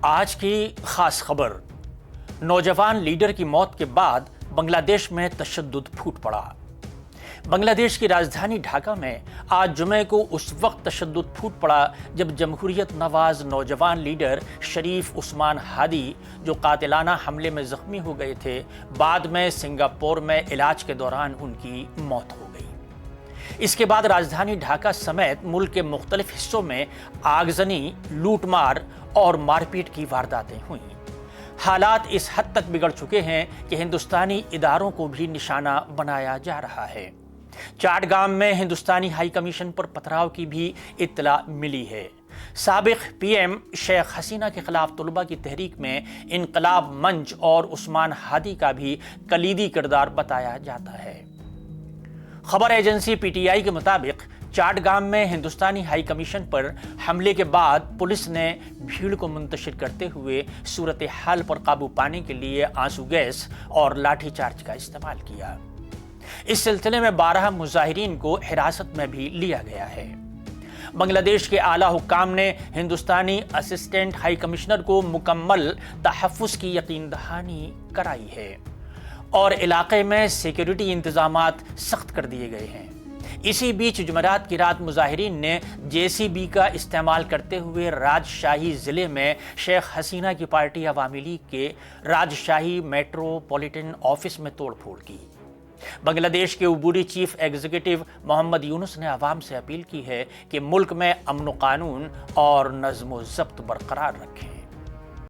آج کی خاص خبر، نوجوان لیڈر کی موت کے بعد بنگلہ دیش میں تشدد پھوٹ پڑا۔ بنگلہ دیش کی راجدھانی ڈھاکہ میں آج جمعے کو اس وقت تشدد پھوٹ پڑا جب جمہوریت نواز نوجوان لیڈر شریف عثمان ہادی، جو قاتلانہ حملے میں زخمی ہو گئے تھے، بعد میں سنگاپور میں علاج کے دوران ان کی موت ہو گئی۔ اس کے بعد راجدھانی ڈھاکہ سمیت ملک کے مختلف حصوں میں آگزنی، لوٹ مار اور مار پیٹ کی وارداتیں ہوئیں۔ حالات اس حد تک بگڑ چکے ہیں کہ ہندوستانی اداروں کو بھی نشانہ بنایا جا رہا ہے۔ چاٹگام میں ہندوستانی ہائی کمیشن پر پتھراؤ کی بھی اطلاع ملی ہے۔ سابق پی ایم شیخ حسینہ کے خلاف طلباء کی تحریک میں انقلاب منچ اور عثمان ہادی کا بھی کلیدی کردار بتایا جاتا ہے۔ خبر ایجنسی پی ٹی آئی کے مطابق چاٹگام میں ہندوستانی ہائی کمیشن پر حملے کے بعد پولیس نے بھیڑ کو منتشر کرتے ہوئے صورتحال پر قابو پانے کے لیے آنسو گیس اور لاٹھی چارج کا استعمال کیا۔ اس سلسلے میں 12 مظاہرین کو حراست میں بھی لیا گیا ہے۔ بنگلہ دیش کے اعلیٰ حکام نے ہندوستانی اسسٹنٹ ہائی کمشنر کو مکمل تحفظ کی یقین دہانی کرائی ہے اور علاقے میں سیکیورٹی انتظامات سخت کر دیے گئے ہیں۔ اسی بیچ جمعرات کی رات مظاہرین نے جے سی بی کا استعمال کرتے ہوئے راجشاہی ضلع میں شیخ حسینہ کی پارٹی عوامی لیگ کے راجشاہی میٹروپولیٹن آفس میں توڑ پھوڑ کی۔ بنگلہ دیش کے عبوری چیف ایگزیکٹو محمد یونس نے عوام سے اپیل کی ہے کہ ملک میں امن و قانون اور نظم و ضبط برقرار رکھیں۔